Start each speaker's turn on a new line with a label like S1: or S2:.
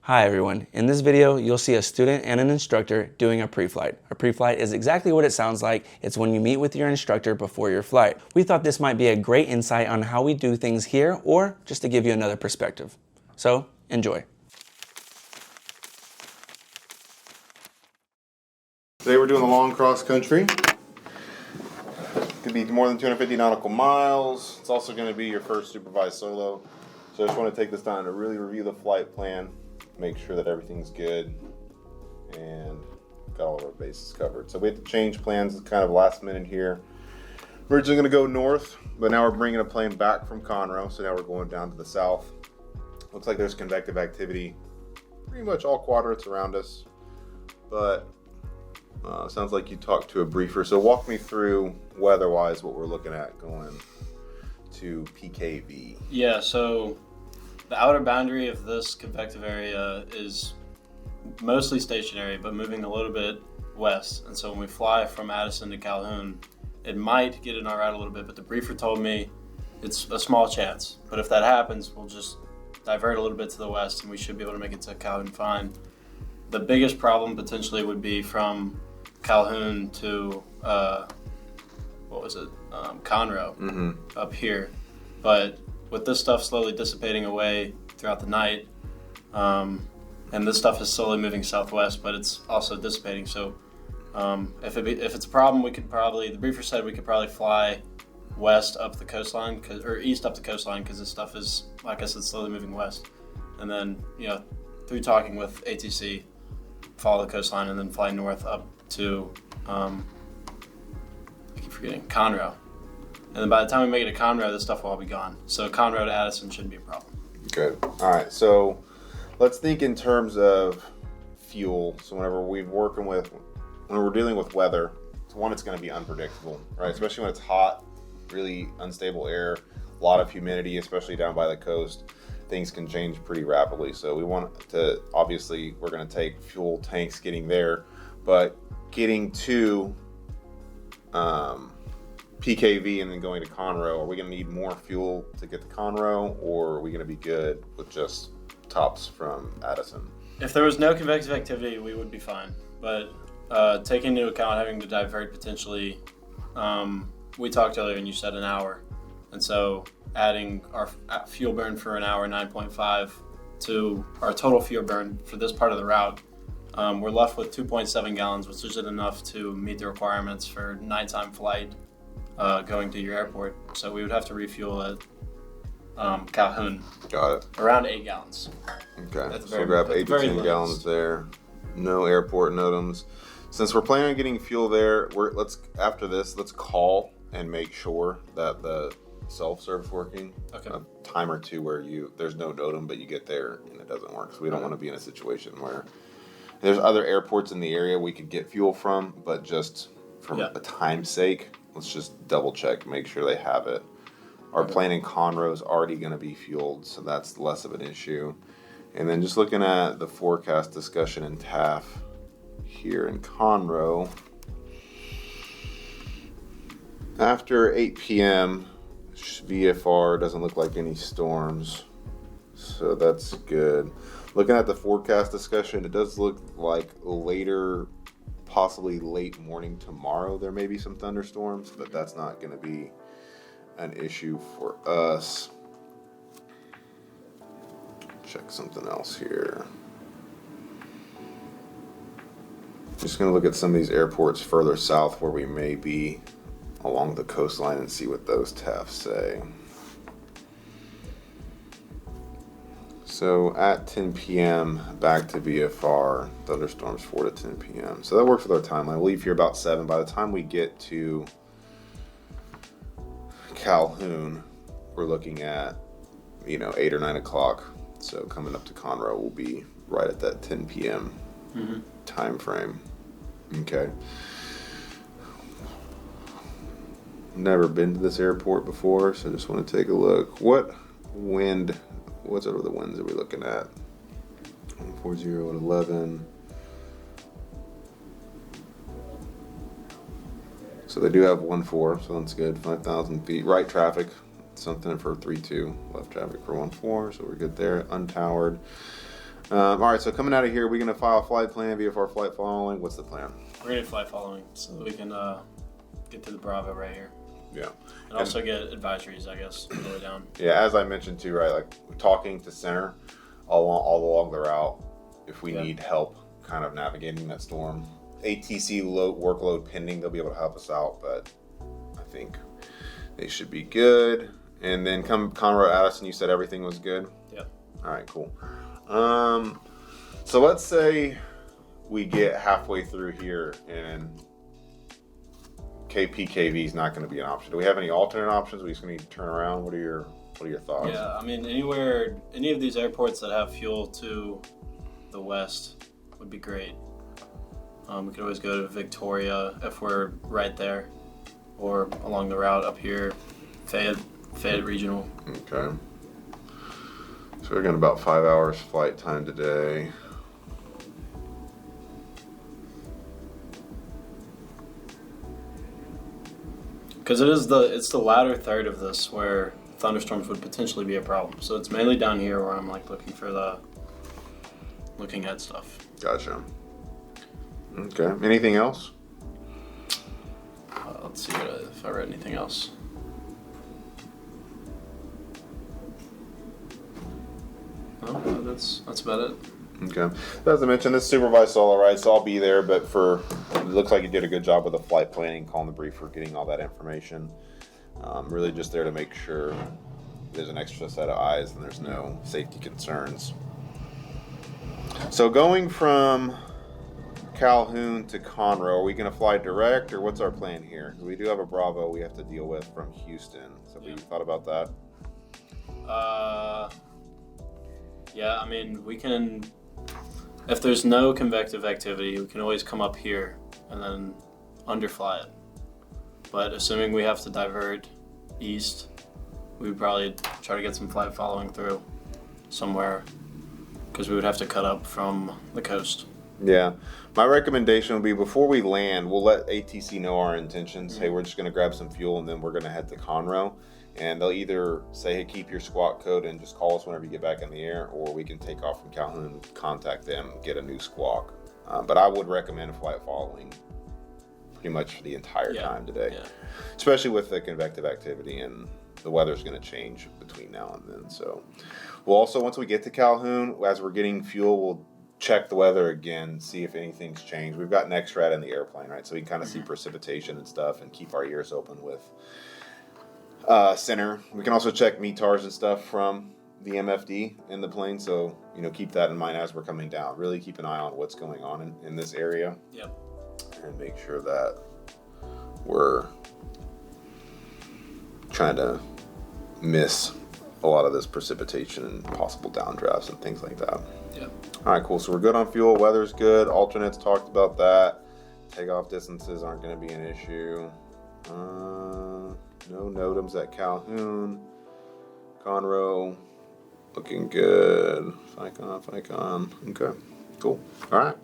S1: Hi everyone, in this video you'll see a student and an instructor doing a pre-flight. A pre-flight is exactly what it sounds like. It's when you meet with your instructor before your flight. We thought this might be a great insight on how we do things here, or just to give you another perspective. So, enjoy.
S2: Today we're doing the long cross country. Could be more than 250 nautical miles. It's also going to be your first supervised solo. So I just want to take this time to really review the flight plan, make sure that everything's good, and got all of our bases covered. So we had to change plans. It's kind of last minute here. We're originally going to go north, but now we're bringing a plane back from Conroe. So now we're going down to the south. Looks like there's convective activity pretty much all quadrants around us, but sounds like you talked to a briefer. So walk me through weather-wise what we're looking at going to PKV.
S3: Yeah, so the outer boundary of this convective area is mostly stationary, but moving a little bit west. And so when we fly from Addison to Calhoun, it might get in our route a little bit, but the briefer told me it's a small chance. But if that happens, we'll just divert a little bit to the west and we should be able to make it to Calhoun fine. The biggest problem potentially would be from Calhoun to, Conroe, up here. But with this stuff slowly dissipating away throughout the night, and this stuff is slowly moving southwest, but it's also dissipating. So if it's a problem, the briefer said we could probably fly west up the coastline, or east up the coastline, because this stuff is, like I said, slowly moving west. And then, through talking with ATC, follow the coastline and then fly north up to, I keep forgetting, Conroe. And then by the time we make it to Conroe, this stuff will all be gone. So Conroe to Addison shouldn't be a problem.
S2: Good. All right. So let's think in terms of fuel. So when we're dealing with weather, it's going to be unpredictable, right? Especially when it's hot, really unstable air, a lot of humidity, especially down by the coast. Things can change pretty rapidly. So we want to, obviously, we're going to take fuel tanks getting there, but getting to PKV and then going to Conroe, are we going to need more fuel to get to Conroe, or are we going to be good with just tops from Addison?
S3: If there was no convective activity, we would be fine. But taking into account having to divert potentially, we talked earlier and you said an hour. And so adding our fuel burn for an hour, 9.5, to our total fuel burn for this part of the route, we're left with 2.7 gallons, which isn't enough to meet the requirements for nighttime flight going to your airport. So we would have to refuel at Calhoun. Got it. Around 8 gallons.
S2: Okay, so grab 8 to 10 gallons there. No airport NOTAMs. Since we're planning on getting fuel there, after this, let's call and make sure that the self-serve's working.
S3: Okay.
S2: A time or two where there's no NOTAM, but you get there and it doesn't work. So we don't want to be in a situation where there's other airports in the area we could get fuel from, but just for a time's sake, let's just double check, make sure they have it. Our plane in Conroe is already going to be fueled, so that's less of an issue. And then just looking at the forecast discussion in TAF here in Conroe, after 8 p.m., VFR doesn't look like any storms, so that's good. Looking at the forecast discussion, it does look like later, possibly late morning tomorrow, there may be some thunderstorms, but that's not going to be an issue for us. Check something else here. Just going to look at some of these airports further south where we may be along the coastline and see what those TAFs say. So at 10 p.m. back to VFR, thunderstorms 4 to 10 p.m. So that works with our timeline. We'll leave here about 7. By the time we get to Calhoun, we're looking at 8 or 9 o'clock. So coming up to Conroe will be right at that 10 p.m. time frame. Okay. Never been to this airport before, so just want to take a look. What's over the winds are we looking at? 140 at 11. So they do have 1-4, so that's good. 5,000 feet. Right traffic, something for 3-2. Left traffic for 1-4, so we're good there. Untowered. All right, so coming out of here, we're going to file a flight plan, VFR flight following. What's the plan?
S3: We're gonna fly following so that we can get to the Bravo right here.
S2: Yeah.
S3: And also get advisories, I guess, all the way down.
S2: Yeah, as I mentioned too, right, like talking to center all along the route if we need help kind of navigating that storm. ATC workload pending, they'll be able to help us out, but I think they should be good. And then come Conroe Addison, you said everything was good?
S3: Yeah.
S2: All right, cool. So let's say we get halfway through here and KPKV is not going to be an option. Do we have any alternate options? We just going to need to turn around. What are your thoughts?
S3: Yeah, I mean, any of these airports that have fuel to the west would be great. We could always go to Victoria if we're right there, or along the route up here, Fayette Regional.
S2: Okay. So we're getting about 5 hours flight time today.
S3: Because it's the latter third of this where thunderstorms would potentially be a problem. So it's mainly down here where I'm like looking at stuff.
S2: Gotcha. Okay. Anything else?
S3: Let's see if I read anything else. No, that's about it.
S2: Okay. As I mentioned, this supervised solo ride, so I'll be there, but it looks like you did a good job with the flight planning, calling the briefer, getting all that information. Really just there to make sure there's an extra set of eyes and there's no safety concerns. So going from Calhoun to Conroe, are we going to fly direct or what's our plan here? We do have a Bravo we have to deal with from Houston. So have you thought about that?
S3: Yeah, I mean, we can, if there's no convective activity, we can always come up here and then underfly it. But assuming we have to divert east, we would probably try to get some flight following through somewhere because we would have to cut up from the coast.
S2: Yeah. My recommendation would be before we land, we'll let ATC know our intentions. Mm-hmm. Hey, we're just going to grab some fuel and then we're going to head to Conroe. And they'll either say, hey, keep your squawk code and just call us whenever you get back in the air, or we can take off from Calhoun, contact them, get a new squawk. But I would recommend flight following pretty much for the entire time today, especially with the convective activity, and the weather's going to change between now and then. So we'll also, once we get to Calhoun, as we're getting fuel, we'll check the weather again, see if anything's changed. We've got NextRad in the airplane, right? So we can kind of see precipitation and stuff and keep our ears open with center. We can also check METARs and stuff from the MFD in the plane, so keep that in mind as we're coming down. Really keep an eye on what's going on in this area.
S3: Yep.
S2: And make sure that we're trying to miss a lot of this precipitation and possible downdrafts and things like that.
S3: Yep.
S2: All right, cool. So we're good on fuel. Weather's good. Alternates, talked about that. Takeoff distances aren't going to be an issue. No NOTAMs at Calhoun. Conroe, looking good. FICON. Okay, cool. All right.